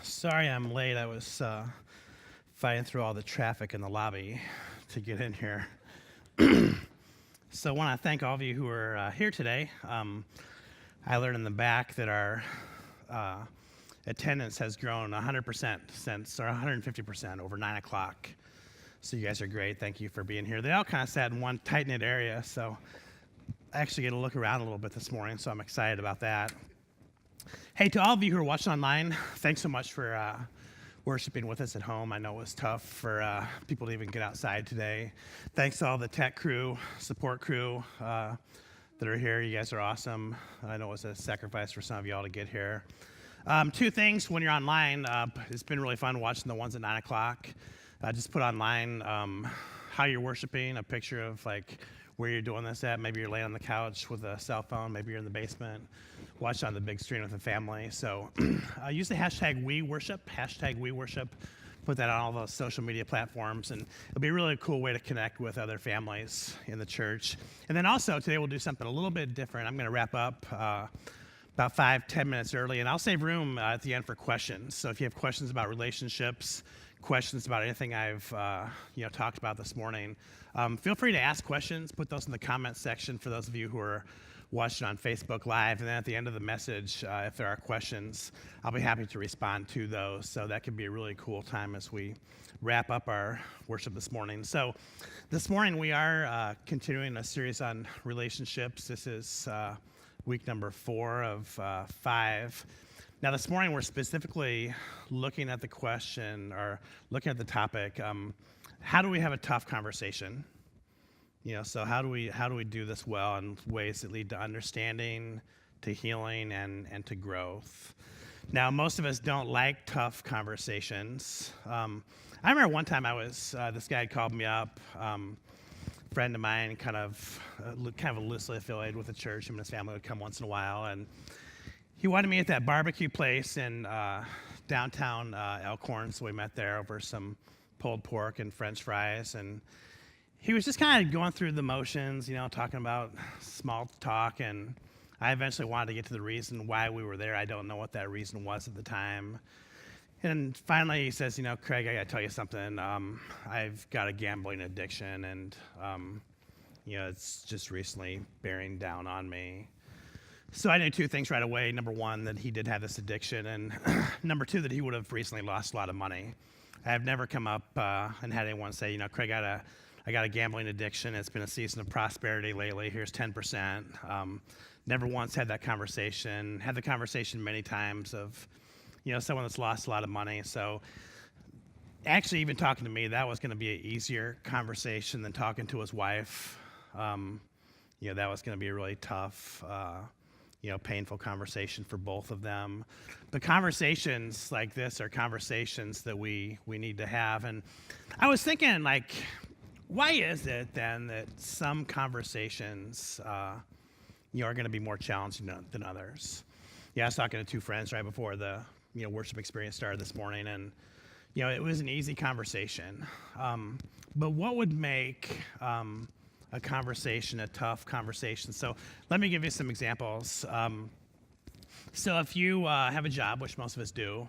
Sorry I'm late. I was fighting through all the traffic in the lobby to get in here. So I want to thank all of you who are here today. I learned in the back that our uh, attendance has grown 100% since, or 150% over 9 o'clock. So you guys are great. Thank you for being here. They all kind of sat in one tight-knit area, so I actually get to look around a little bit this morning, so I'm excited about that. Hey, to all of you who are watching online, thanks so much for worshiping with us at home. I know it was tough for people to even get outside today. Thanks to all the tech crew, support crew that are here. You guys are awesome. I know it was a sacrifice for some of y'all to get here. Two things when you're online. It's been really fun watching the ones at 9 o'clock. Just put online how you're worshiping, a picture of like where you're doing this at. Maybe you're laying on the couch with a cell phone. Maybe you're in the basement. Watch on the big screen with the family. So use the hashtag #WeWorship. Put that on all those social media platforms, and it'll be a really cool way to connect with other families in the church. And then also today we'll do something a little bit different. I'm going to wrap up about 5-10 minutes early, and I'll save room at the end for questions. So if you have questions about relationships, questions about anything I've talked about this morning, feel free to ask questions. Put those in the comments section for those of you who are watching on Facebook Live. And then at the end of the message, if there are questions, I'll be happy to respond to those. So that could be a really cool time as we wrap up our worship this morning. So this morning we are continuing a series on relationships. This is week number 4 of 5. Now this morning we're specifically looking at the question, or looking at the topic, how do we have a tough conversation? So how do we do this well in ways that lead to understanding, to healing, and to growth? Now, most of us don't like tough conversations. I remember one time this guy had called me up, friend of mine, kind of loosely affiliated with the church. Him and his family would come once in a while, and he wanted me at that barbecue place in downtown Elkhorn, so we met there over some pulled pork and French fries, and he was just kind of going through the motions, talking about small talk, and I eventually wanted to get to the reason why we were there. I don't know what that reason was at the time. And finally he says, Craig, I got to tell you something. I've got a gambling addiction, and, it's just recently bearing down on me. So I knew 2 things right away. Number 1, that he did have this addiction, and number 2, that he would have recently lost a lot of money. I have never come up and had anyone say, Craig, I got a gambling addiction. It's been a season of prosperity lately. Here's 10%. Never once had that conversation. Had the conversation many times of, someone that's lost a lot of money. So actually, even talking to me, that was going to be an easier conversation than talking to his wife. That was going to be a really tough, painful conversation for both of them. But conversations like this are conversations that we need to have. And I was thinking, why is it then that some conversations are going to be more challenging than others? I was talking to 2 friends right before the worship experience started this morning, and it was an easy conversation. But what would make a conversation a tough conversation? So let me give you some examples. So if you have a job, which most of us do,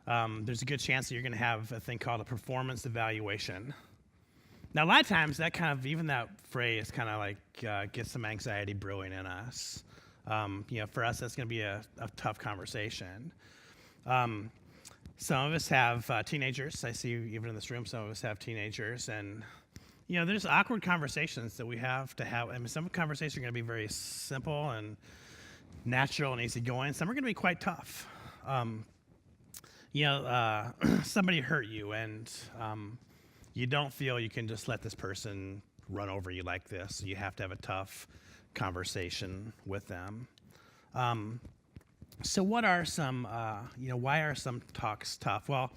there's a good chance that you're going to have a thing called a performance evaluation. Now, a lot of times even that phrase kind of gets some anxiety brewing in us. For us, that's going to be a tough conversation. Some of us have teenagers. I see even in this room, some of us have teenagers, and there's awkward conversations that we have to have. I mean, some conversations are going to be very simple and natural and easygoing. Some are going to be quite tough. Somebody hurt you, and you don't feel you can just let this person run over you like this. You have to have a tough conversation with them. So what are some, why are some talks tough? Well,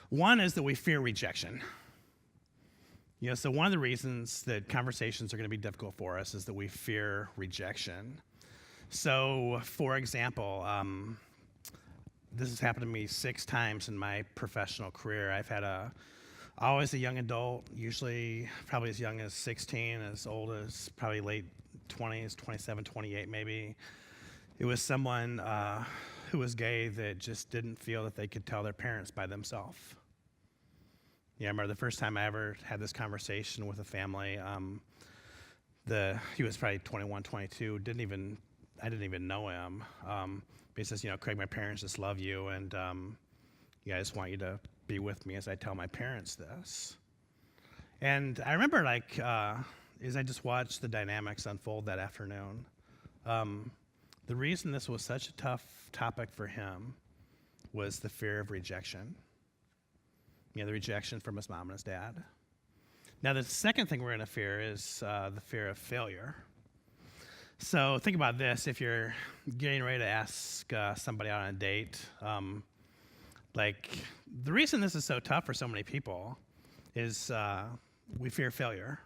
one is that we fear rejection. So one of the reasons that conversations are going to be difficult for us is that we fear rejection. So, for example, this has happened to me 6 times in my professional career. I've had always a young adult, usually probably as young as 16, as old as probably late 20s, 27, 28 maybe. It was someone who was gay that just didn't feel that they could tell their parents by themselves. Yeah, I remember the first time I ever had this conversation with a family. He was probably 21, 22. I didn't even know him. But he says, Craig, my parents just love you, and I just want you to be with me as I tell my parents this. And I remember, as I just watched the dynamics unfold that afternoon, the reason this was such a tough topic for him was the fear of rejection. The rejection from his mom and his dad. Now, the second thing we're going to fear is the fear of failure. So think about this. If you're getting ready to ask somebody out on a date, the reason this is so tough for so many people is we fear failure.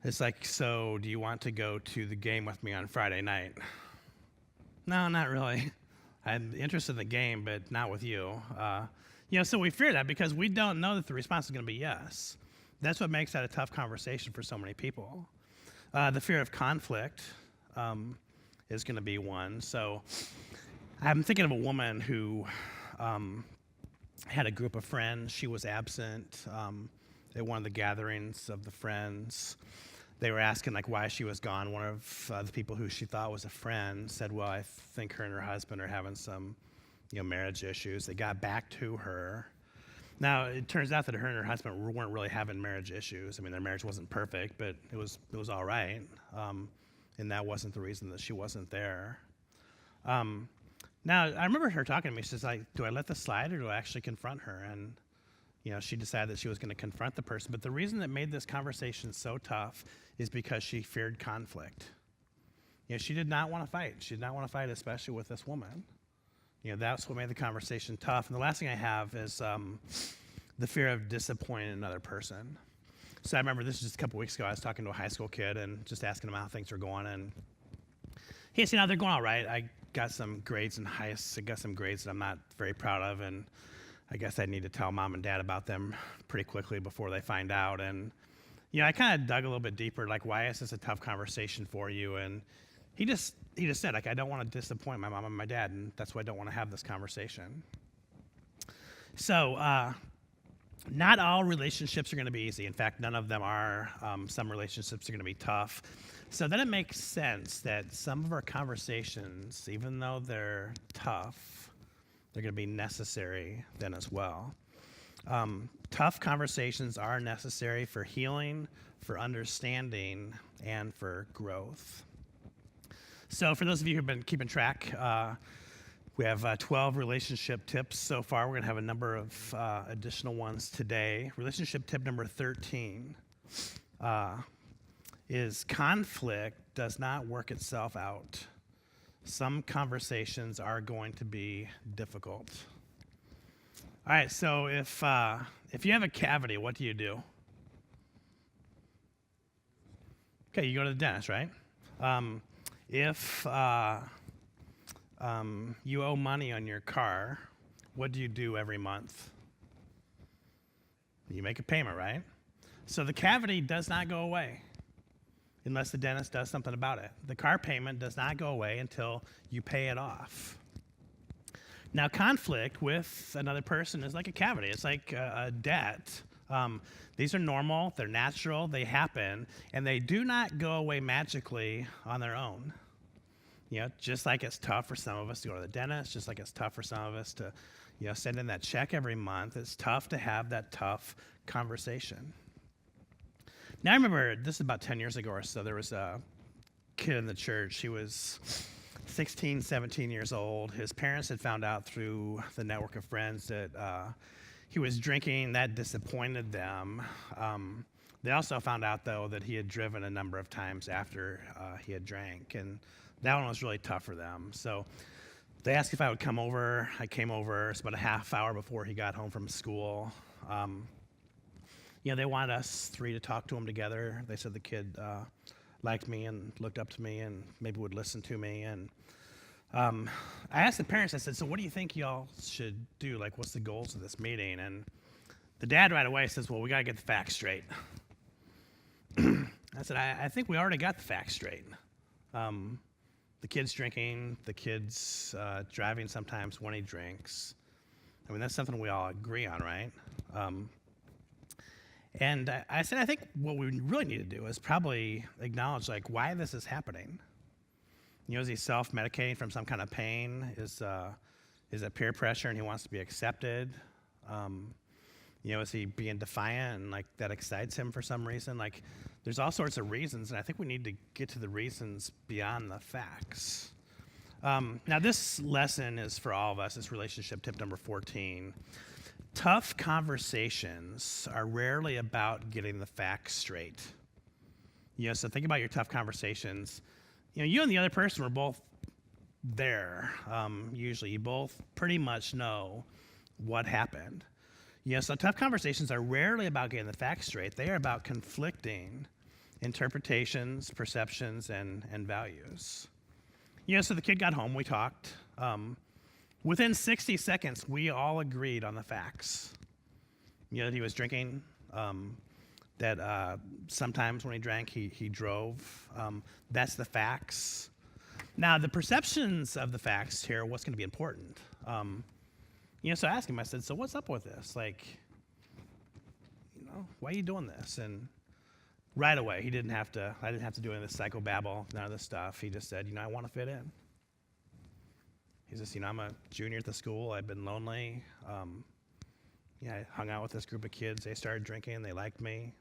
It's like, so do you want to go to the game with me on Friday night? No, not really. I'm interested in the game, but not with you. So we fear that because we don't know that the response is going to be yes. That's what makes that a tough conversation for so many people. The fear of conflict is going to be one. So I'm thinking of a woman who had a group of friends. She was absent at one of the gatherings of the friends. They were asking why she was gone. One of the people who she thought was a friend said, well, I think her and her husband are having some marriage issues. They got back to her. Now, it turns out that her and her husband weren't really having marriage issues. I mean, their marriage wasn't perfect, but it was all right. And that wasn't the reason that she wasn't there. Now, I remember her talking to me. She says, do I let this slide or do I actually confront her? And she decided that she was going to confront the person. But the reason that made this conversation so tough is because she feared conflict. She did not want to fight. She did not want to fight, especially with this woman. That's what made the conversation tough. And the last thing I have is the fear of disappointing another person. So I remember this was just a couple weeks ago. I was talking to a high school kid and just asking him how things were going. And he said, they're going all right. I got some grades in I got some grades that I'm not very proud of. And I guess I need to tell mom and dad about them pretty quickly before they find out. And, I kind of dug a little bit deeper, why is this a tough conversation for you? And he just said, I don't want to disappoint my mom and my dad, and that's why I don't want to have this conversation. So not all relationships are going to be easy. In fact, none of them are. Some relationships are going to be tough. So then it makes sense that some of our conversations, even though they're tough, they're going to be necessary then as well. Tough conversations are necessary for healing, for understanding, and for growth. So for those of you who've been keeping track, we have 12 relationship tips so far. We're going to have a number of additional ones today. Relationship tip number 13 is conflict does not work itself out. Some conversations are going to be difficult. All right, so if you have a cavity, what do you do? Okay, you go to the dentist, right? If you owe money on your car, what do you do every month? You make a payment, right? So the cavity does not go away unless the dentist does something about it. The car payment does not go away until you pay it off. Now, conflict with another person is like a cavity. It's like a debt. These are normal, they're natural, they happen, and they do not go away magically on their own. Just like it's tough for some of us to go to the dentist, just like it's tough for some of us to, send in that check every month, it's tough to have that tough conversation. Now, I remember, this is about 10 years ago or so, there was a kid in the church. He was 16, 17 years old. His parents had found out through the network of friends that he was drinking. That disappointed them. They also found out, though, that he had driven a number of times after he had drank, and that one was really tough for them. So they asked if I would come over. I came over. It's about a half hour before he got home from school. They wanted us three to talk to him together. They said the kid liked me and looked up to me and maybe would listen to me. And I asked the parents, I said, so what do you think y'all should do? What's the goals of this meeting? And the dad right away says, well, we got to get the facts straight. I said, I think we already got the facts straight. the kid's drinking, the kid's driving sometimes when he drinks. I mean, that's something we all agree on, right? And I said, I think what we really need to do is probably acknowledge, like, why this is happening. You know, is he self-medicating from some kind of pain? Is it peer pressure and he wants to be accepted? You know, is he being defiant and, like, that excites him for some reason? Like, there's all sorts of reasons, and I think we need to get to the reasons beyond the facts. Now, this lesson is for all of us. It's relationship tip number 14. Tough conversations are rarely about getting the facts straight. You know, so think about your tough conversations. You know, you and the other person were both there. Usually, you both pretty much know what happened. You know, so tough conversations are rarely about getting the facts straight. They are about conflicting interpretations, perceptions, and values. You know, so the kid got home, we talked. Within 60 seconds, we all agreed on the facts. You know, that he was drinking, that sometimes when he drank, he drove. That's the facts. Now, the perceptions of the facts here, what's going to be important? You know, so I asked him, I said, so what's up with this? Like, you know, why are you doing this? And right away, I didn't have to do any of this psychobabble, none of this stuff. He just said, you know, I want to fit in. He says, you know, I'm a junior at the school. I've been lonely. Yeah, I hung out with this group of kids. They started drinking. They liked me.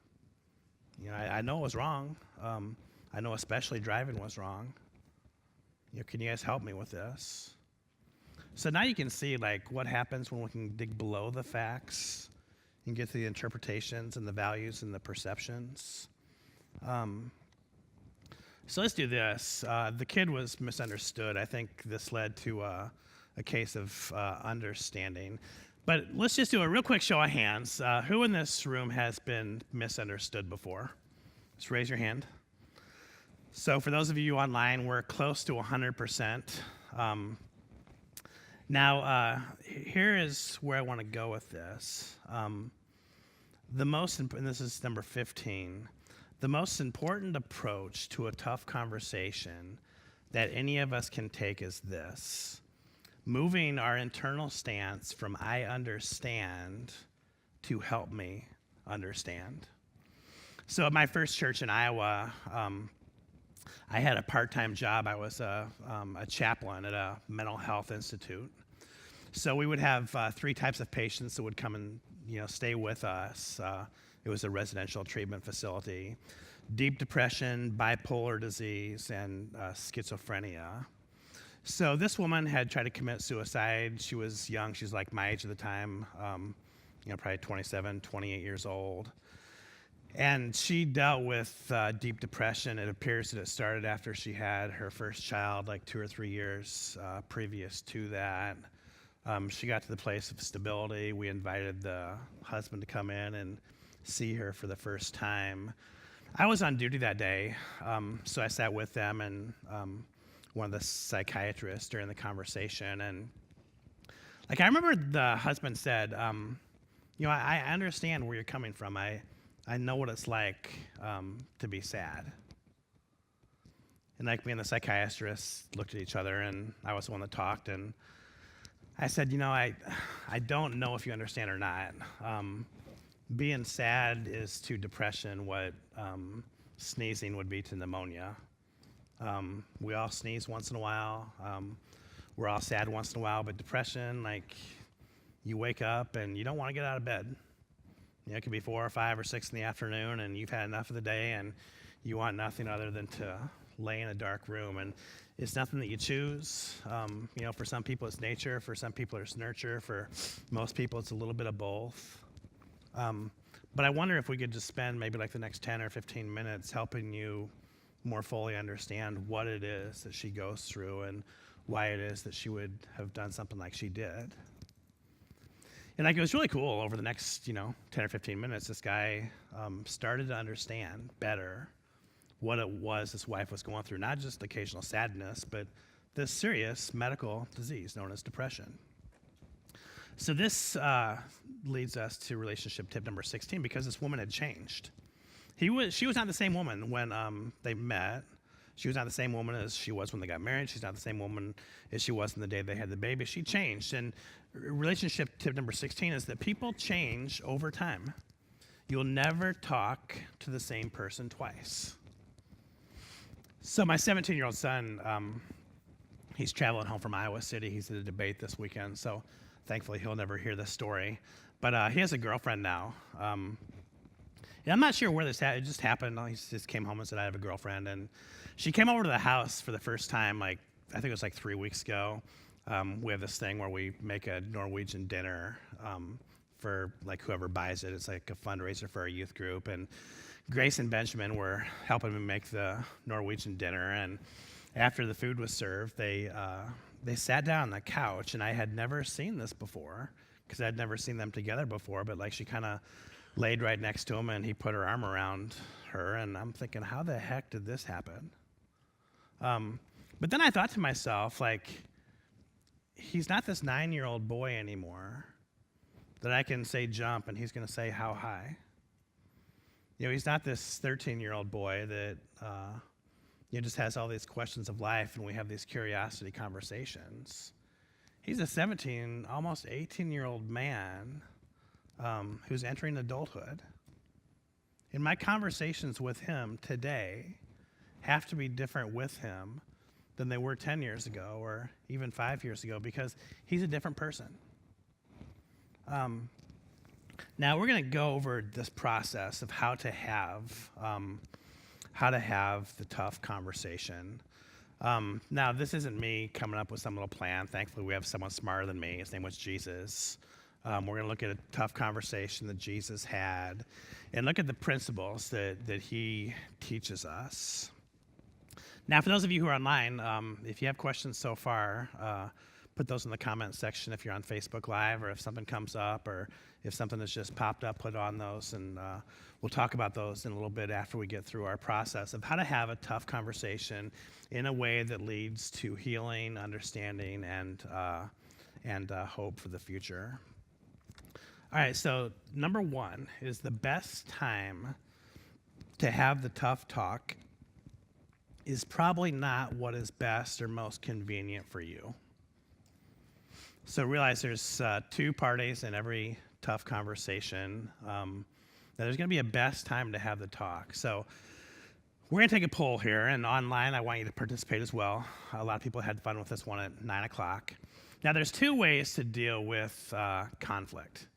You know, I know it was wrong. I know especially driving was wrong. You know, can you guys help me with this? So now you can see, like, what happens when we can dig below the facts and get to the interpretations and the values and the perceptions. So let's do this. The kid was misunderstood. I think this led to a case of understanding. But let's just do a real quick show of hands. Who in this room has been misunderstood before? Just raise your hand. So for those of you online, we're close to 100%. Now, here is where I want to go with this. And this is number 15. The most important approach to a tough conversation that any of us can take is this: moving our internal stance from I understand to help me understand. So at my first church in Iowa, I had a part-time job. I was a chaplain at a mental health institute. So we would have 3 types of patients that would come and, you know, stay with us. It was a residential treatment facility. Deep depression, bipolar disease, and schizophrenia. So this woman had tried to commit suicide. She was young. She was like my age at the time, you know, probably 27, 28 years old. And she dealt with deep depression. It appears that it started after she had her first child, like 2 or 3 years previous to that. She got to the place of stability. We invited the husband to come in and see her for the first time. I was on duty that day, so I sat with them and one of the psychiatrists during the conversation. And like, I remember the husband said, you know, I understand where you're coming from. I know what it's like to be sad. And like, me and the psychiatrist looked at each other, and I was the one that talked, and I said, you know, I don't know if you understand or not. Being sad is to depression what sneezing would be to pneumonia. We all sneeze once in a while. We're all sad once in a while, but depression, like, you wake up and you don't want to get out of bed. You know, it could be 4 or 5 or 6 in the afternoon, and you've had enough of the day, and you want nothing other than to lay in a dark room. And it's nothing that you choose. You know, for some people it's nature, for some people it's nurture, for most people it's a little bit of both. But I wonder if we could just spend maybe like the next 10 or 15 minutes helping you more fully understand what it is that she goes through and why it is that she would have done something like she did. And like, it was really cool. Over the next, you know, 10 or 15 minutes, this guy started to understand better what it was his wife was going through, not just occasional sadness, but this serious medical disease known as depression. So this leads us to relationship tip number 16, because this woman had changed. She was not the same woman when they met. She was not the same woman as she was when they got married. She's not the same woman as she was in the day they had the baby. She changed. And relationship tip number 16 is that people change over time. You'll never talk to the same person twice. So my 17-year-old son, he's traveling home from Iowa City. He's at a debate this weekend, so thankfully he'll never hear this story. But he has a girlfriend now. And I'm not sure where this happened. It just happened. He just came home and said, I have a girlfriend. And she came over to the house for the first time, I think it was 3 weeks ago. We have this thing where we make a Norwegian dinner for whoever buys it. It's like a fundraiser for our youth group. And Grace and Benjamin were helping me make the Norwegian dinner. And after the food was served, they sat down on the couch, and I had never seen this before because I'd never seen them together before. But she kind of laid right next to him, and he put her arm around her. And I'm thinking, how the heck did this happen? But then I thought to myself, he's not this 9-year-old boy anymore that I can say jump, and he's going to say how high. He's not this 13-year-old boy that just has all these questions of life, and we have these curiosity conversations. He's a 17, almost 18-year-old man who's entering adulthood. And my conversations with him today have to be different with him than they were 10 years ago or even 5 years ago because he's a different person. Now we're going to go over this process of how to have the tough conversation. Now this isn't me coming up with some little plan. Thankfully, we have someone smarter than me. His name was Jesus. We're going to look at a tough conversation that Jesus had and look at the principles that he teaches us. Now, for those of you who are online, if you have questions so far, put those in the comments section if you're on Facebook Live, or if something comes up, or if something has just popped up, put on those, and we'll talk about those in a little bit after we get through our process of how to have a tough conversation in a way that leads to healing, understanding, and hope for the future. All right, so number one is the best time to have the tough talk is probably not what is best or most convenient for you. So realize there's two parties in every tough conversation. That there's going to be a best time to have the talk. So we're going to take a poll here, and online I want you to participate as well. A lot of people had fun with this one at 9 o'clock. Now there's two ways to deal with conflict.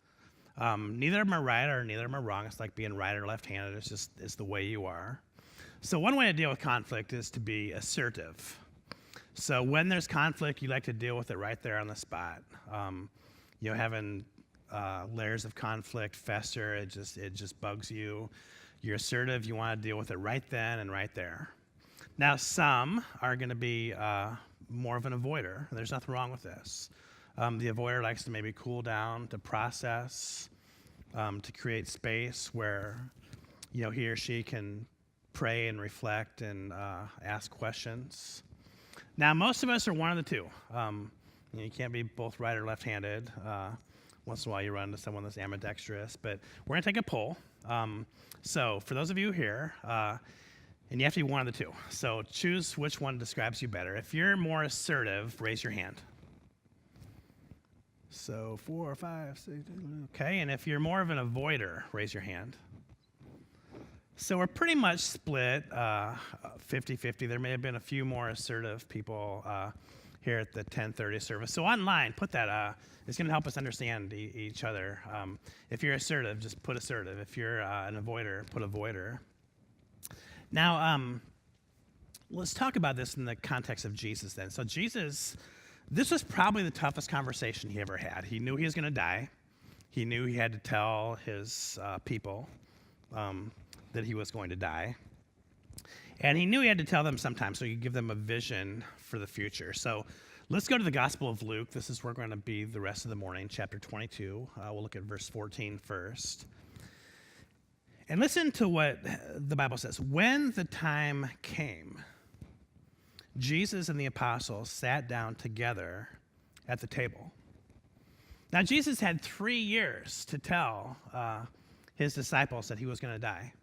Neither of them are right or neither of them are wrong. It's like being right or left-handed. It's the way you are. So one way to deal with conflict is to be assertive. So when there's conflict, you like to deal with it right there on the spot. Having layers of conflict fester, it just bugs you. You're assertive. You want to deal with it right then and right there. Now, some are going to be more of an avoider. There's nothing wrong with this. The avoider likes to maybe cool down, to process, to create space where he or she can pray and reflect and ask questions. Now, most of us are one of the two. You can't be both right or left-handed. Once in a while you run into someone that's ambidextrous, but we're going to take a poll. So for those of you here, and you have to be one of the two. So choose which one describes you better. If you're more assertive, raise your hand. So 4, 5, 6, okay. And if you're more of an avoider, raise your hand. So we're pretty much split 50-50. There may have been a few more assertive people here at the 10:30 service. So online, put that. It's going to help us understand each other. If you're assertive, just put assertive. If you're an avoider, put avoider. Now, let's talk about this in the context of Jesus then. So Jesus, this was probably the toughest conversation he ever had. He knew he was going to die. He knew he had to tell his people that he was going to die. And he knew he had to tell them sometime, so he could give them a vision for the future. So let's go to the Gospel of Luke. This is where we're going to be the rest of the morning, chapter 22. We'll look at verse 14 first. And listen to what the Bible says. When the time came, Jesus and the apostles sat down together at the table. Now, Jesus had 3 years to tell his disciples that he was going to die.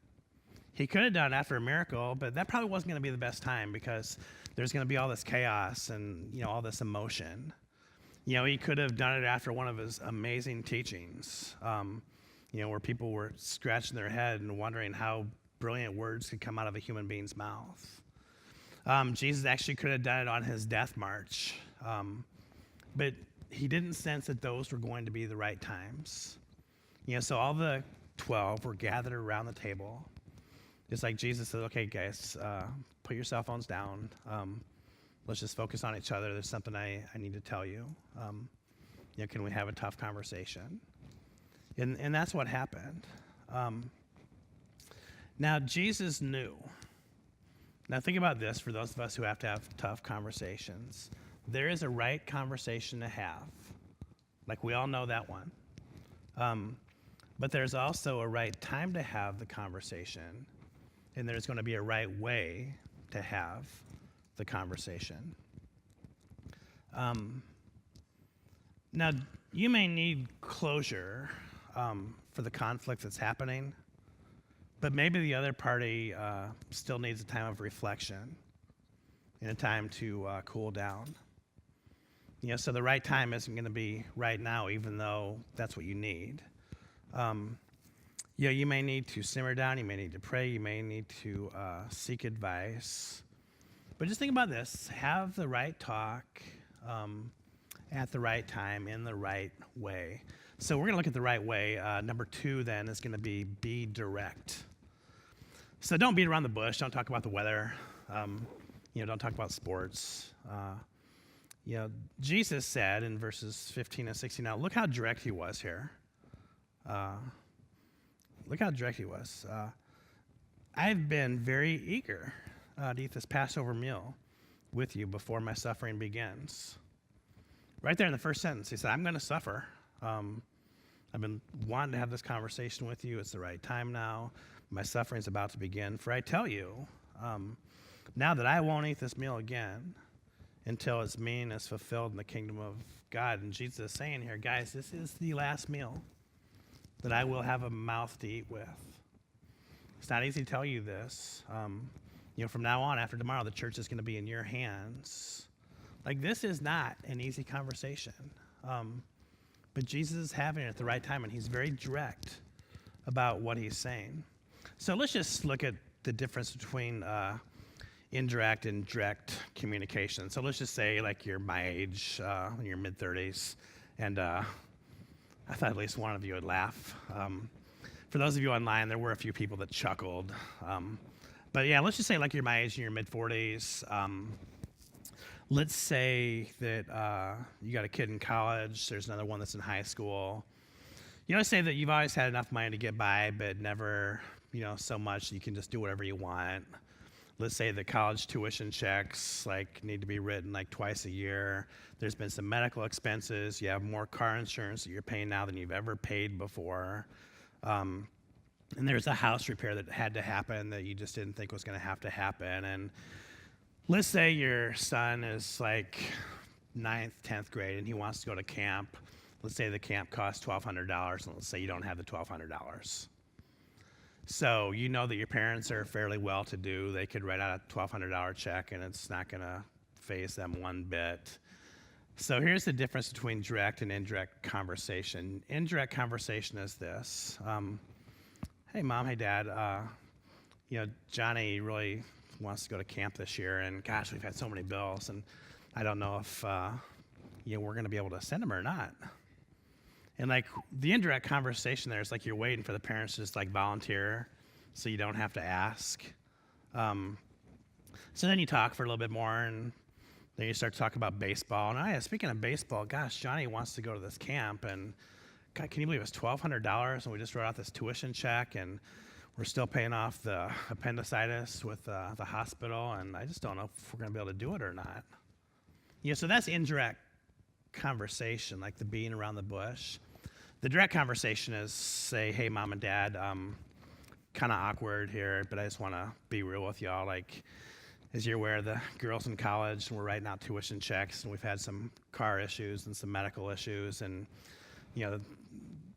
He could have done it after a miracle, but that probably wasn't going to be the best time because there's going to be all this chaos and, all this emotion. He could have done it after one of his amazing teachings, where people were scratching their head and wondering how brilliant words could come out of a human being's mouth. Jesus actually could have done it on his death march, but he didn't sense that those were going to be the right times. So all the 12 were gathered around the table. Just like Jesus said, okay, guys, put your cell phones down. Let's just focus on each other. There's something I need to tell you. Can we have a tough conversation? And that's what happened. Now, Jesus knew. Now, think about this for those of us who have to have tough conversations. There is a right conversation to have. Like, we all know that one. But there's also a right time to have the conversation, and there's going to be a right way to have the conversation. Now, you may need closure for the conflict that's happening, but maybe the other party still needs a time of reflection and a time to cool down. So the right time isn't going to be right now, even though that's what you need. You may need to simmer down, you may need to pray, you may need to seek advice. But just think about this. Have the right talk at the right time in the right way. So we're going to look at the right way. Number 2 then is going to be direct. So don't beat around the bush. Don't talk about the weather. Don't talk about sports. Jesus said in verses 15 and 16, now look how direct he was here. Look how direct he was. I've been very eager to eat this Passover meal with you before my suffering begins. Right there in the first sentence, he said, I'm going to suffer. I've been wanting to have this conversation with you. It's the right time now. My suffering's about to begin. For I tell you, now that I won't eat this meal again until its meaning is fulfilled in the kingdom of God. And Jesus is saying here, guys, this is the last meal that I will have a mouth to eat with. It's not easy to tell you this. From now on, after tomorrow, the church is going to be in your hands. Like, this is not an easy conversation. But Jesus is having it at the right time, and he's very direct about what he's saying. So let's just look at the difference between indirect and direct communication. So let's just say, like, you're my age, in your mid-30s, and I thought at least one of you would laugh. For those of you online, there were a few people that chuckled. But yeah, let's just say like you're my age in your mid-40s. Let's say that you got a kid in college. There's another one that's in high school. Let's say that you've always had enough money to get by, but never, so much that you can just do whatever you want. Let's say the college tuition checks need to be written twice a year. There's been some medical expenses. You have more car insurance that you're paying now than you've ever paid before. And there's a house repair that had to happen that you just didn't think was going to have to happen. And let's say your son is 9th, 10th grade and he wants to go to camp. Let's say the camp costs $1,200, and let's say you don't have the $1,200. So you know that your parents are fairly well-to-do. They could write out a $1,200 check, and it's not going to faze them one bit. So here's the difference between direct and indirect conversation. Indirect conversation is this. Hey, Mom, hey, Dad, Johnny really wants to go to camp this year, and gosh, we've had so many bills, and I don't know if we're going to be able to send him or not. And the indirect conversation there is you're waiting for the parents to just volunteer so you don't have to ask. So then you talk for a little bit more, and then you start talking about baseball. And speaking of baseball, gosh, Johnny wants to go to this camp, and God, can you believe it's $1,200, and we just wrote out this tuition check, and we're still paying off the appendicitis with the hospital, and I just don't know if we're going to be able to do it or not. So that's indirect conversation, the beating around the bush. The direct conversation is say, hey, Mom and Dad, kind of awkward here, but I just want to be real with y'all. As you're aware, the girls in college, and we're writing out tuition checks, and we've had some car issues and some medical issues, and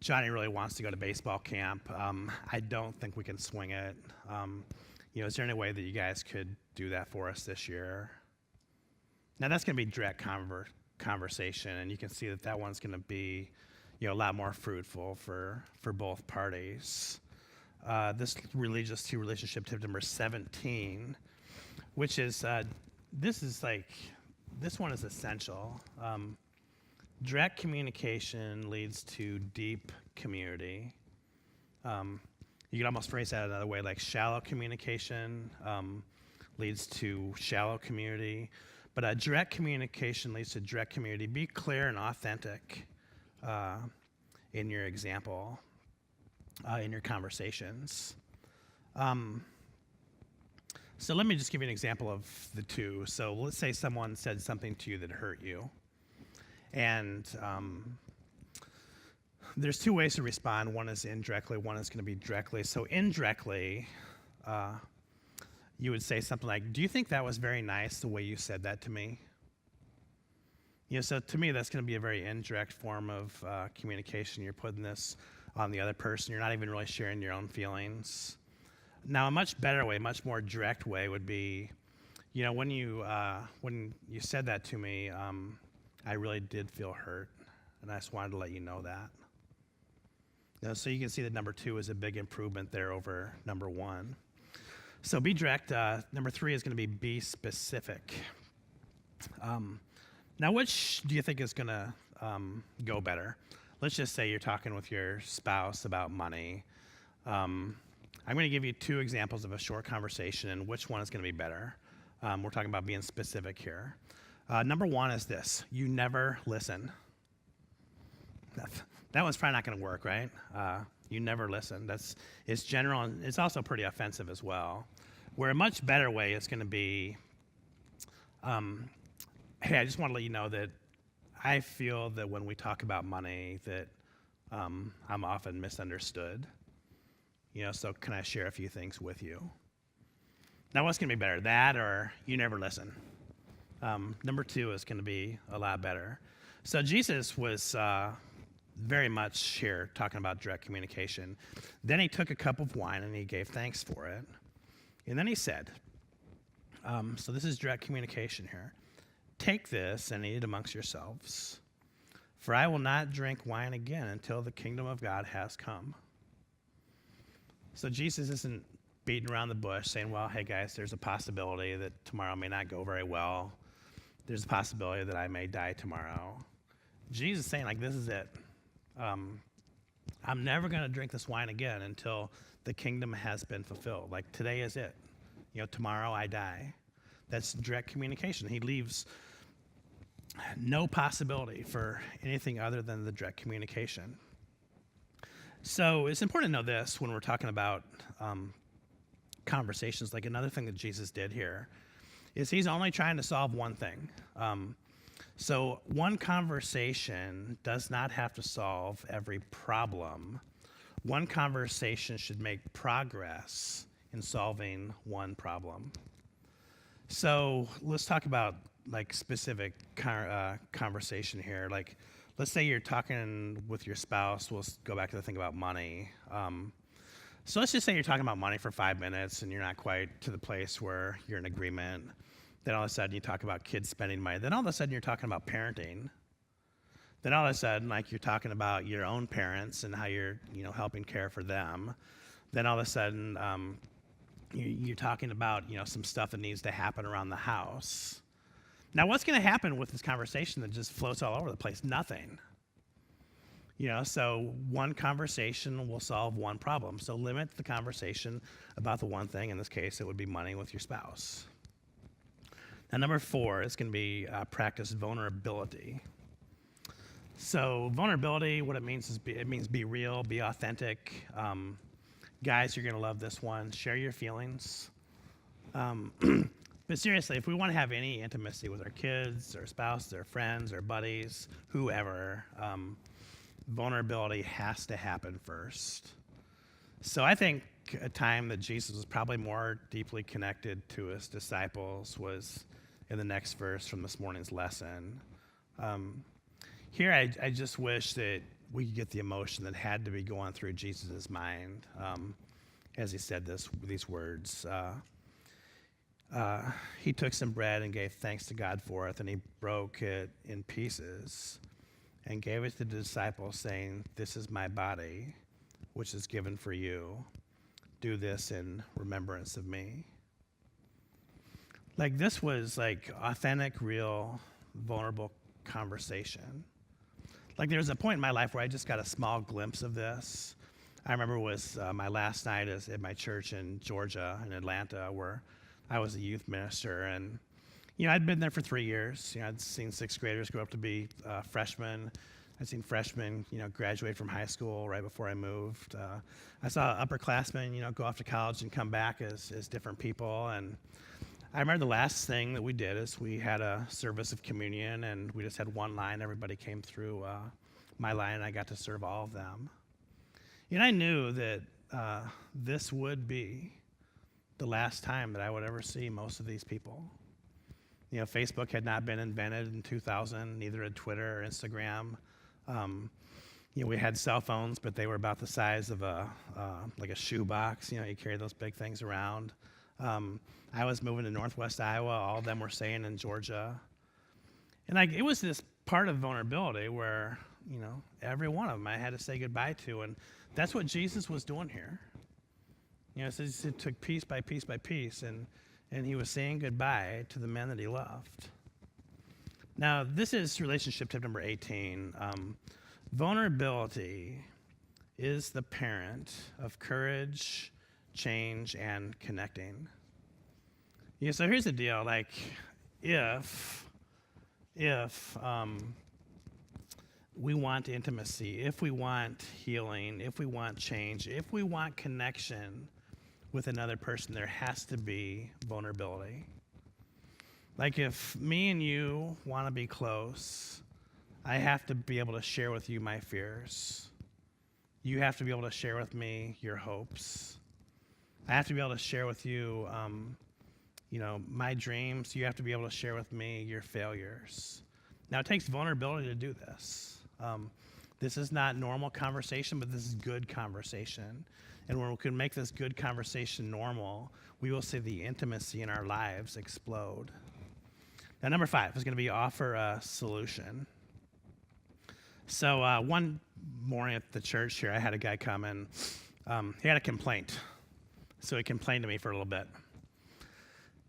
Johnny really wants to go to baseball camp. I don't think we can swing it. Is there any way that you guys could do that for us this year? Now that's going to be direct conversation, and you can see that that one's going to be, a lot more fruitful for both parties. This leads us to relationship tip number 17, which is this one is essential. Direct communication leads to deep community. You could almost phrase that another way, like shallow communication leads to shallow community. But direct communication leads to direct community. Be clear and authentic in your example, in your conversations. So let me just give you an example of the two. So let's say someone said something to you that hurt you. And there's two ways to respond. One is indirectly, one is going to be directly. So indirectly, you would say something like, do you think that was very nice the way you said that to me? So to me, that's going to be a very indirect form of communication. You're putting this on the other person. You're not even really sharing your own feelings. Now, a much better way, much more direct way would be, when you said that to me, I really did feel hurt, and I just wanted to let you know that. So you can see that number 2 is a big improvement there over number 1. So be direct. Number 3 is going to be specific. Now, which do you think is going to go better? Let's just say you're talking with your spouse about money. I'm going to give you 2 examples of a short conversation, and which one is going to be better. We're talking about being specific here. Number 1 is this: you never listen. That one's probably not going to work, right? You never listen. It's general, and it's also pretty offensive as well. Where a much better way is going to be, hey, I just want to let you know that I feel that when we talk about money that I'm often misunderstood. So can I share a few things with you? Now, what's going to be better, that or you never listen? Number 2 is going to be a lot better. So Jesus was very much here talking about direct communication. Then he took a cup of wine and he gave thanks for it. And then he said, so this is direct communication here. Take this and eat it amongst yourselves, for I will not drink wine again until the kingdom of God has come. So Jesus isn't beating around the bush saying, well, hey guys, there's a possibility that tomorrow may not go very well. There's a possibility that I may die tomorrow. Jesus is saying, this is it. I'm never going to drink this wine again until the kingdom has been fulfilled. Today is it. Tomorrow I die. That's direct communication. He leaves no possibility for anything other than the direct communication. So it's important to know this when we're talking about conversations. Another thing that Jesus did here is he's only trying to solve one thing. So one conversation does not have to solve every problem. One conversation should make progress in solving one problem. So let's talk about specific conversation here. Let's say you're talking with your spouse. We'll go back to the thing about money. So let's just say you're talking about money for 5 minutes and you're not quite to the place where you're in agreement. Then all of a sudden you talk about kids spending money. Then all of a sudden you're talking about parenting. Then all of a sudden, you're talking about your own parents and how you're, helping care for them. Then all of a sudden, you're talking about, some stuff that needs to happen around the house. Now, what's going to happen with this conversation that just floats all over the place? Nothing. So one conversation will solve one problem. So limit the conversation about the one thing. In this case, it would be money with your spouse. Now, number 4 is going to be practice vulnerability. So vulnerability, what it means is it means be real, be authentic. Guys, you're going to love this one. Share your feelings. But seriously, if we want to have any intimacy with our kids, our spouse, our friends, our buddies, whoever, vulnerability has to happen first. So I think a time that Jesus was probably more deeply connected to his disciples was in the next verse from this morning's lesson. Here, I just wish that we could get the emotion that had to be going through Jesus' mind as he said these words. He took some bread and gave thanks to God for it, and he broke it in pieces and gave it to the disciples, saying, "This is my body, which is given for you. Do this in remembrance of me." Like, this was like authentic, real, vulnerable conversation. Like, there was a point in my life where I just got a small glimpse of this. I remember it was my last night at my church in Georgia, in Atlanta, where I was a youth minister. And, I'd been there for 3 years. I'd seen sixth graders grow up to be freshmen. I'd seen freshmen, graduate from high school right before I moved. I saw upperclassmen, go off to college and come back as different people. And I remember the last thing that we did is we had a service of communion, and we just had one line. Everybody came through my line, and I got to serve all of them. And I knew that this would be the last time that I would ever see most of these people. Facebook had not been invented in 2000, neither had Twitter or Instagram. We had cell phones, but they were about the size of like a shoebox. You carry those big things around. I was moving to Northwest Iowa. All of them were staying in Georgia. And it was this part of vulnerability where, every one of them I had to say goodbye to. And that's what Jesus was doing here. It took piece by piece by piece, and he was saying goodbye to the men that he loved. Now, this is relationship tip number 18. Vulnerability is the parent of courage, change, and connecting. So here's the deal. If we want intimacy, if we want healing, if we want change, if we want connection with another person, there has to be vulnerability. If me and you want to be close, I have to be able to share with you my fears. You have to be able to share with me your hopes. I have to be able to share with you, my dreams. You have to be able to share with me your failures. Now, it takes vulnerability to do this. This is not normal conversation, but this is good conversation. And when we can make this good conversation normal, we will see the intimacy in our lives explode. Now, number 5 is going to be offer a solution. So one morning at the church here, I had a guy come in. He had a complaint. So he complained to me for a little bit.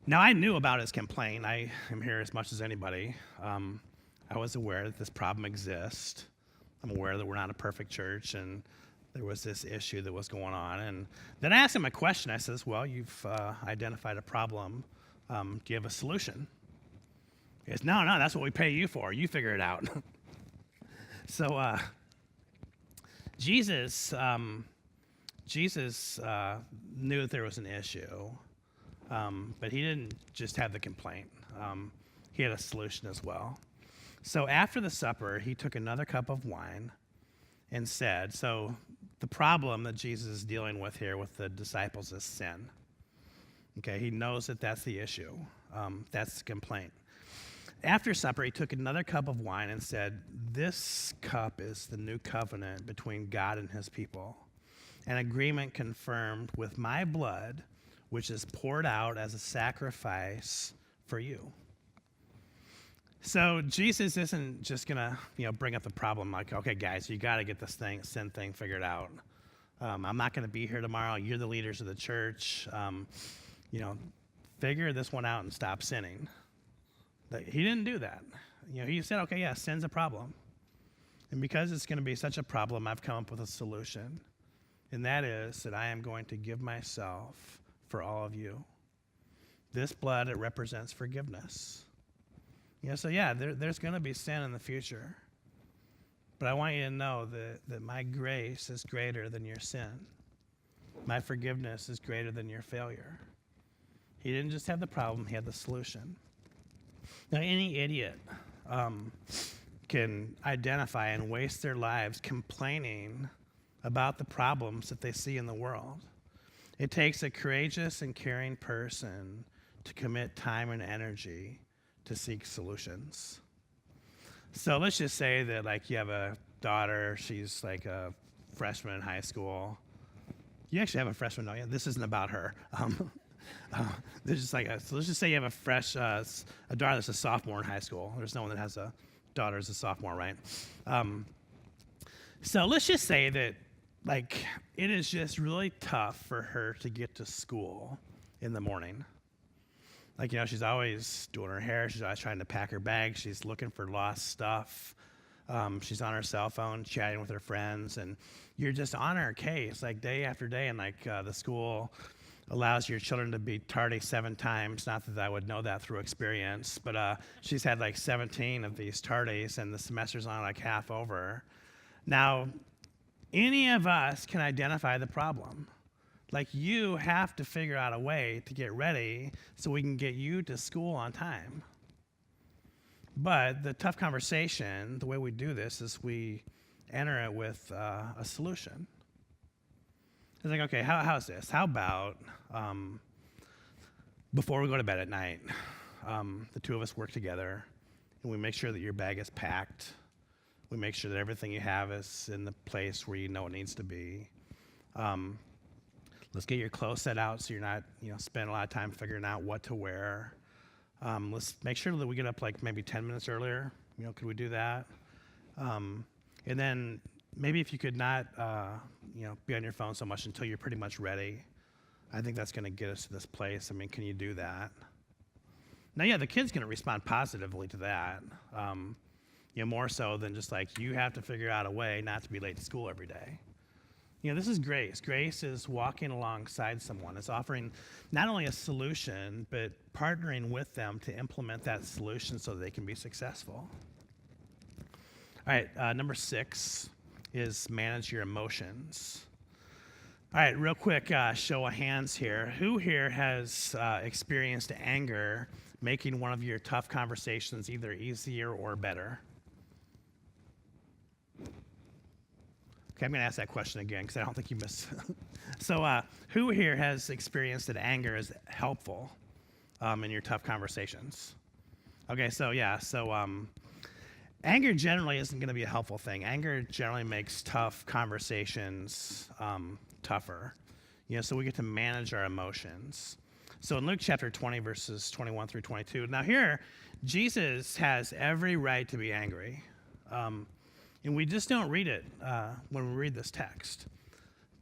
Now, I knew about his complaint. I am here as much as anybody. I was aware that this problem exists. I'm aware that we're not a perfect church, and there was this issue that was going on. And then I asked him a question. I says, well, you've identified a problem. Do you have a solution? He goes, no, that's what we pay you for. You figure it out. So Jesus knew that there was an issue, but he didn't just have the complaint. He had a solution as well. So after the supper, he took another cup of wine and said, so the problem that Jesus is dealing with here with the disciples is sin. Okay, he knows that that's the issue. That's the complaint. After supper, he took another cup of wine and said, this cup is the new covenant between God and his people, an agreement confirmed with my blood, which is poured out as a sacrifice for you. So Jesus isn't just going to, bring up the problem like, okay, guys, you got to get this sin thing figured out. I'm not going to be here tomorrow. You're the leaders of the church. Figure this one out and stop sinning. He didn't do that. He said, okay, yeah, sin's a problem. And because it's going to be such a problem, I've come up with a solution. And that is that I am going to give myself for all of you. This blood, it represents forgiveness. There's going to be sin in the future. But I want you to know that my grace is greater than your sin. My forgiveness is greater than your failure. He didn't just have the problem, he had the solution. Now, any idiot can identify and waste their lives complaining about the problems that they see in the world. It takes a courageous and caring person to commit time and energy to seek solutions. So let's just say that you have a daughter. She's like a freshman in high school. You actually have a freshman, don't you? This isn't about her. There's just like so let's just say you have a daughter that's a sophomore in high school. There's no one that has a daughter as a sophomore, right? So let's just say that like it is just really tough for her to get to school in the morning. Like, she's always doing her hair. She's always trying to pack her bag. She's looking for lost stuff. She's on her cell phone chatting with her friends, and you're just on her case like day after day. And like the school allows your children to be tardy 7 times. Not that I would know that through experience, but she's had like 17 of these tardies, and the semester's on like half over. Now, any of us can identify the problem. Like, you have to figure out a way to get ready so we can get you to school on time. But the tough conversation, the way we do this is we enter it with a solution. It's like, okay, how's this? How about before we go to bed at night, the two of us work together and we make sure that your bag is packed. We make sure that everything you have is in the place where you know it needs to be. Let's get your clothes set out so you're not, spending a lot of time figuring out what to wear. Let's make sure that we get up like maybe 10 minutes earlier. Could we do that? And then maybe if you could not, be on your phone so much until you're pretty much ready. I think that's going to get us to this place. I mean, can you do that? Now, yeah, the kid's going to respond positively to that. More so than just like, you have to figure out a way not to be late to school every day. This is grace. Grace is walking alongside someone. It's offering not only a solution, but partnering with them to implement that solution so they can be successful. All right, number 6 is manage your emotions. All right, real quick, show of hands here. Who here has experienced anger making one of your tough conversations either easier or better? Okay, I'm going to ask that question again because I don't think you missed. So who here has experienced that anger is helpful in your tough conversations? Okay, so anger generally isn't going to be a helpful thing. Anger generally makes tough conversations tougher. So we get to manage our emotions. So in Luke chapter 20, verses 21 through 22, now here, Jesus has every right to be angry. And we just don't read it when we read this text.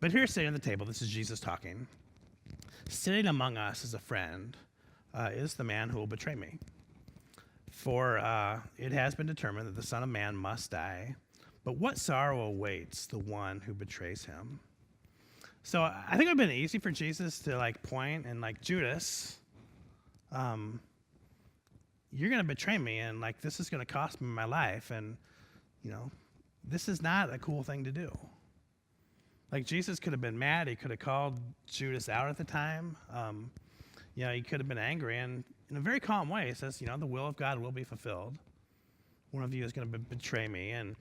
But here sitting at the table, this is Jesus talking. Sitting among us as a friend is the man who will betray me. For it has been determined that the Son of Man must die. But what sorrow awaits the one who betrays him? So I think it would have been easy for Jesus to point and Judas, you're going to betray me, and this is going to cost me my life. And, this is not a cool thing to do. Jesus could have been mad. He could have called Judas out at the time. He could have been angry. And in a very calm way, he says, the will of God will be fulfilled. One of you is going to betray me. And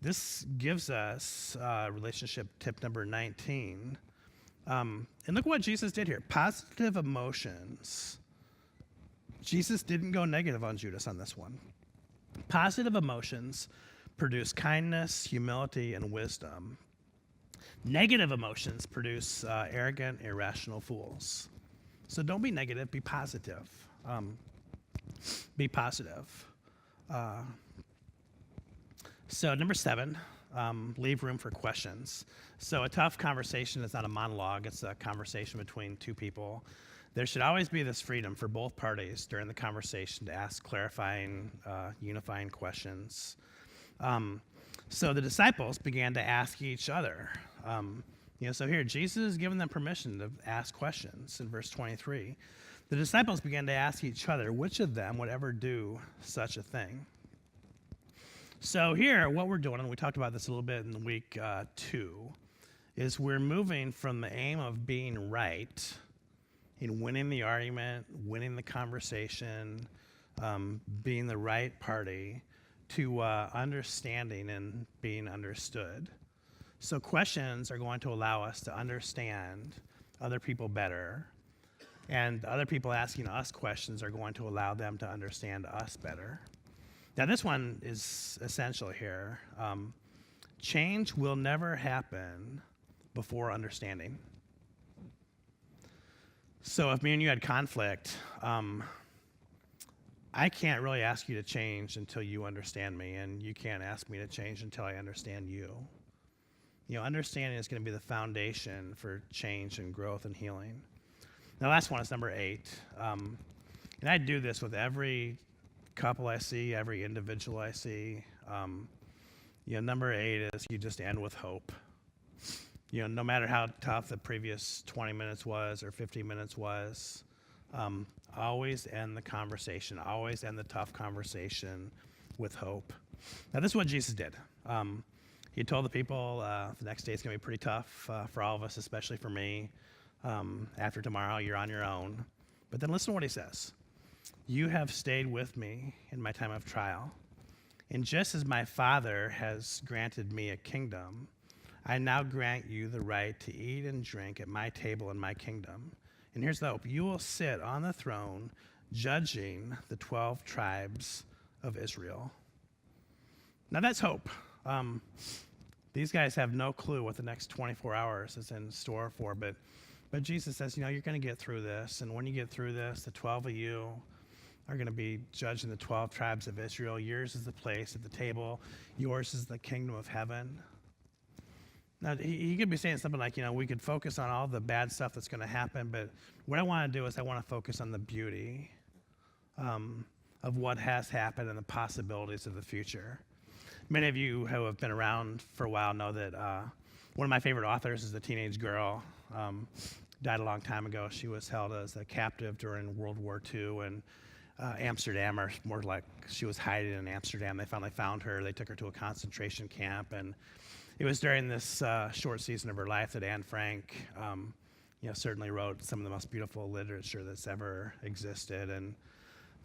this gives us relationship tip number 19. And look what Jesus did here. Positive emotions. Jesus didn't go negative on Judas on this one. Positive emotions produce kindness, humility, and wisdom. Negative emotions produce arrogant, irrational fools. So don't be negative, be positive. Be positive. So number 7, leave room for questions. So a tough conversation is not a monologue, it's a conversation between two people. There should always be this freedom for both parties during the conversation to ask clarifying, unifying questions. So the disciples began to ask each other. So here, Jesus is giving them permission to ask questions in verse 23. The disciples began to ask each other, which of them would ever do such a thing? So here, what we're doing, and we talked about this a little bit in week 2, is we're moving from the aim of being right in winning the argument, winning the conversation, being the right party, to understanding and being understood. So questions are going to allow us to understand other people better, and other people asking us questions are going to allow them to understand us better. Now this one is essential here. change will never happen before understanding. So if me and you had conflict, I can't really ask you to change until you understand me, and you can't ask me to change until I understand you. Understanding is going to be the foundation for change and growth and healing. Now, last one is number 8. And I do this with every couple I see, every individual I see. Number 8 is you just end with hope. No matter how tough the previous 20 minutes was or 50 minutes was, always end the conversation, always end the tough conversation with hope. Now, this is what Jesus did. He told the people the next day is going to be pretty tough for all of us, especially for me. After tomorrow, you're on your own. But then listen to what he says. You have stayed with me in my time of trial. And just as my Father has granted me a kingdom, I now grant you the right to eat and drink at my table in my kingdom. And here's the hope. You will sit on the throne judging the 12 tribes of Israel. Now that's hope. These guys have no clue what the next 24 hours is in store for, but Jesus says, you're going to get through this. And when you get through this, the 12 of you are going to be judging the 12 tribes of Israel. Yours is the place at the table. Yours is the kingdom of heaven. Now, he could be saying something like, we could focus on all the bad stuff that's going to happen, but what I want to do is I want to focus on the beauty of what has happened and the possibilities of the future. Many of you who have been around for a while know that one of my favorite authors is a teenage girl. Died a long time ago. She was held as a captive during World War II in Amsterdam, or more like she was hiding in Amsterdam. They finally found her. They took her to a concentration camp, and it was during this short season of her life that Anne Frank, certainly wrote some of the most beautiful literature that's ever existed. And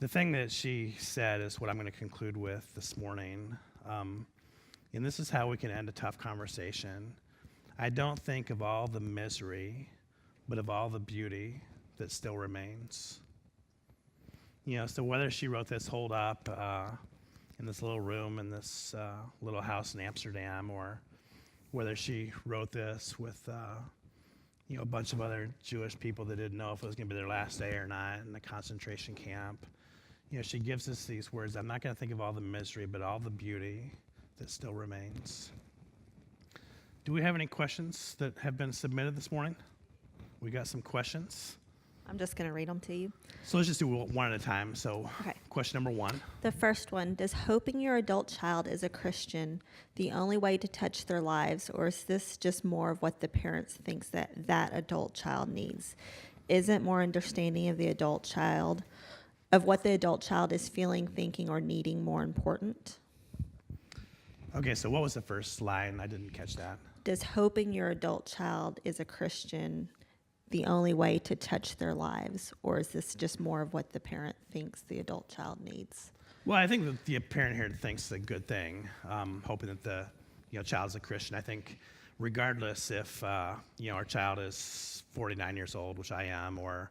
the thing that she said is what I'm going to conclude with this morning. And this is how we can end a tough conversation. I don't think of all the misery, but of all the beauty that still remains. So whether she wrote this holed up in this little room in this little house in Amsterdam, or whether she wrote this with a bunch of other Jewish people that didn't know if it was going to be their last day or not in the concentration camp, she gives us these words. I'm not going to think of all the misery, but all the beauty that still remains. Do we have any questions that have been submitted this morning? We got some questions. I'm just going to read them to you. So let's just do one at a time. So Okay. Question number 1. The first one, does hoping your adult child is a Christian the only way to touch their lives, or is this just more of what the parents thinks that adult child needs? Isn't more understanding of the adult child, of what the adult child is feeling, thinking, or needing more important? Okay, so what was the first line? I didn't catch that. Does hoping your adult child is a Christian the only way to touch their lives, or is this just more of what the parent thinks the adult child needs? Well, I think that the parent here thinks it's a good thing, hoping that the child's a Christian. I think regardless if our child is 49 years old, which I am, or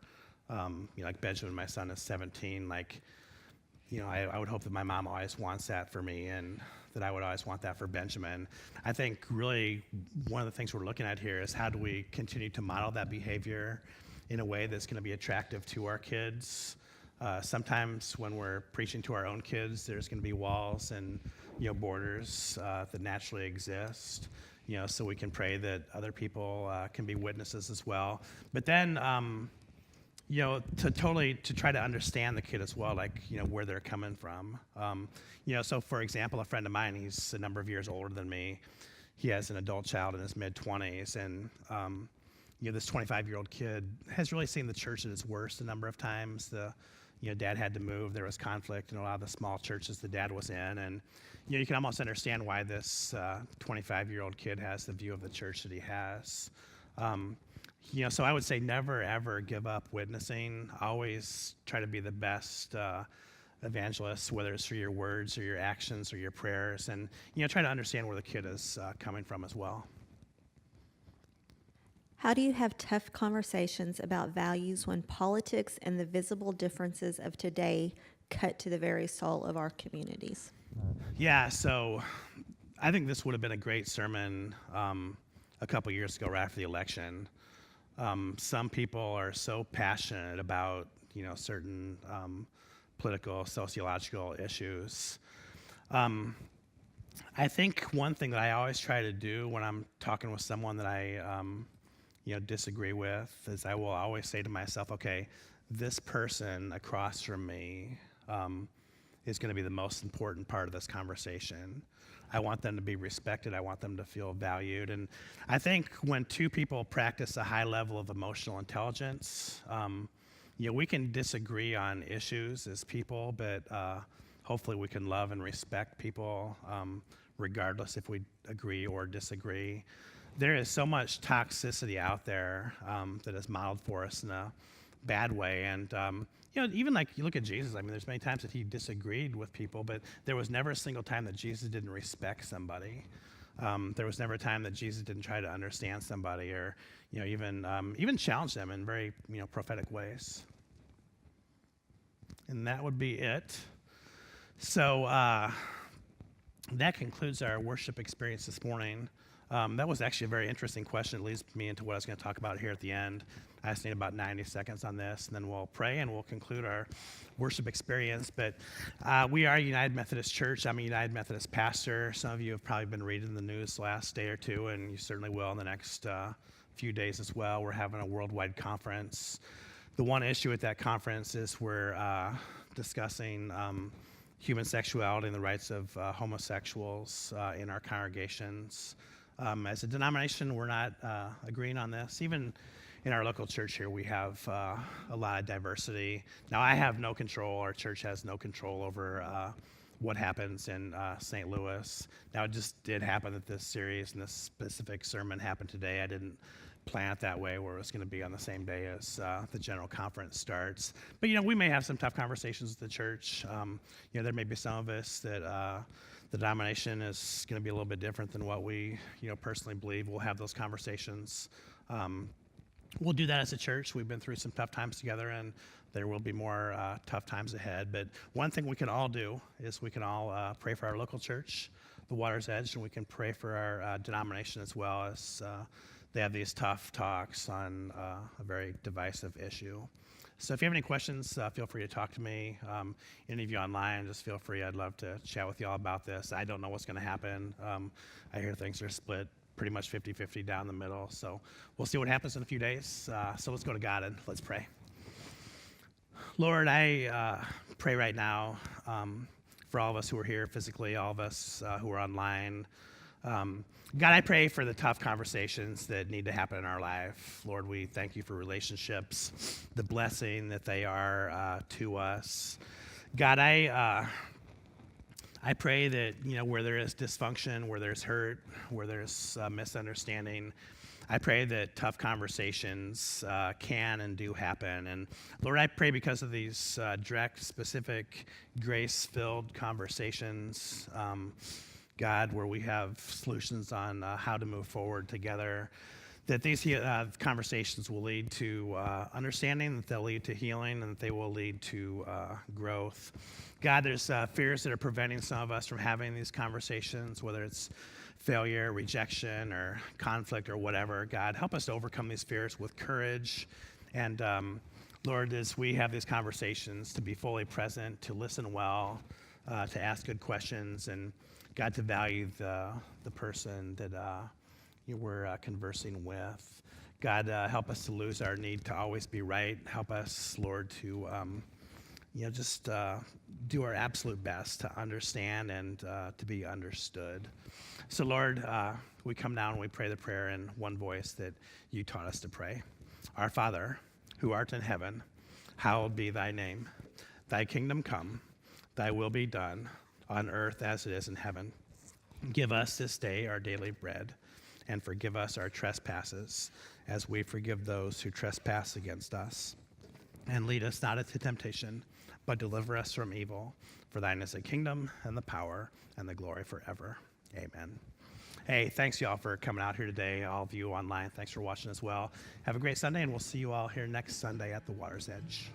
like Benjamin, my son, is 17, I would hope that my mom always wants that for me, and that I would always want that for Benjamin. I think really one of the things we're looking at here is how do we continue to model that behavior in a way that's going to be attractive to our kids. Sometimes when we're preaching to our own kids, there's going to be walls and borders that naturally exist. So we can pray that other people can be witnesses as well. But then to try to understand the kid as well, where they're coming from. So for example, a friend of mine, he's a number of years older than me. He has an adult child in his mid-20s, and this 25-year-old kid has really seen the church at its worst a number of times. Dad had to move. There was conflict in a lot of the small churches the dad was in, and you can almost understand why this 25-year-old kid has the view of the church that he has. So I would say never, ever give up witnessing. Always try to be the best evangelist, whether it's through your words or your actions or your prayers, and try to understand where the kid is coming from as well. How do you have tough conversations about values when politics and the visible differences of today cut to the very soul of our communities? Yeah, so I think this would have been a great sermon a couple years ago, right after the election. Some people are so passionate about, certain political, sociological issues. I think one thing that I always try to do when I'm talking with someone that I, disagree with is I will always say to myself, okay, this person across from me is going to be the most important part of this conversation. I want them to be respected. I want them to feel valued. And I think when two people practice a high level of emotional intelligence, we can disagree on issues as people, but hopefully we can love and respect people regardless if we agree or disagree. There is so much toxicity out there that is modeled for us in a bad way. And even like you look at Jesus, there's many times that he disagreed with people, but there was never a single time that Jesus didn't respect somebody. There was never a time that Jesus didn't try to understand somebody or, even challenge them in very, prophetic ways. And that would be it. So that concludes our worship experience this morning. That was actually a very interesting question. It leads me into what I was going to talk about here at the end. I just need about 90 seconds on this, and then we'll pray and we'll conclude our worship experience. But we are United Methodist Church. I'm a United Methodist pastor. Some of you have probably been reading the news the last day or two, and you certainly will in the next few days as well. We're having a worldwide conference. The one issue at that conference is we're discussing human sexuality and the rights of homosexuals in our congregations. As a denomination, we're not agreeing on this. Even in our local church here, we have a lot of diversity. Now, I have no control. Our church has no control over what happens in St. Louis. Now, it just did happen that this series and this specific sermon happened today. I didn't plan it that way where it was going to be on the same day as the general conference starts. But, we may have some tough conversations with the church. There may be some of us that the denomination is going to be a little bit different than what we, personally believe. We'll have those conversations. We'll do that as a church. We've been through some tough times together, and there will be more tough times ahead. But one thing we can all do is we can all pray for our local church, the Water's Edge, and we can pray for our denomination as well as they have these tough talks on a very divisive issue. So if you have any questions, feel free to talk to me. Any of you online, just feel free. I'd love to chat with you all about this. I don't know what's going to happen. I hear things are split pretty much 50-50 down the middle. So we'll see what happens in a few days. So let's go to God and let's pray. Lord, I pray right now for all of us who are here physically, all of us who are online. God, I pray for the tough conversations that need to happen in our life. Lord, we thank you for relationships, the blessing that they are to us. God, I pray that, where there is dysfunction, where there's hurt, where there's misunderstanding, I pray that tough conversations can and do happen. And Lord, I pray because of these direct, specific, grace-filled conversations, God, where we have solutions on how to move forward together, that these conversations will lead to understanding, that they'll lead to healing, and that they will lead to growth. God, there's fears that are preventing some of us from having these conversations, whether it's failure, rejection, or conflict, or whatever. God, help us to overcome these fears with courage. And Lord, as we have these conversations, to be fully present, to listen well, to ask good questions, and God, to value the person that we're conversing with. God, help us to lose our need to always be right. Help us, Lord, to just do our absolute best to understand and to be understood. So, Lord, we come down and we pray the prayer in one voice that you taught us to pray. Our Father, who art in heaven, hallowed be thy name. Thy kingdom come, thy will be done, on earth as it is in heaven. Give us this day our daily bread, and forgive us our trespasses, as we forgive those who trespass against us. And lead us not into temptation, but deliver us from evil. For thine is the kingdom, and the power, and the glory forever. Amen. Hey, thanks y'all for coming out here today. All of you online, thanks for watching as well. Have a great Sunday, and we'll see you all here next Sunday at the Water's Edge.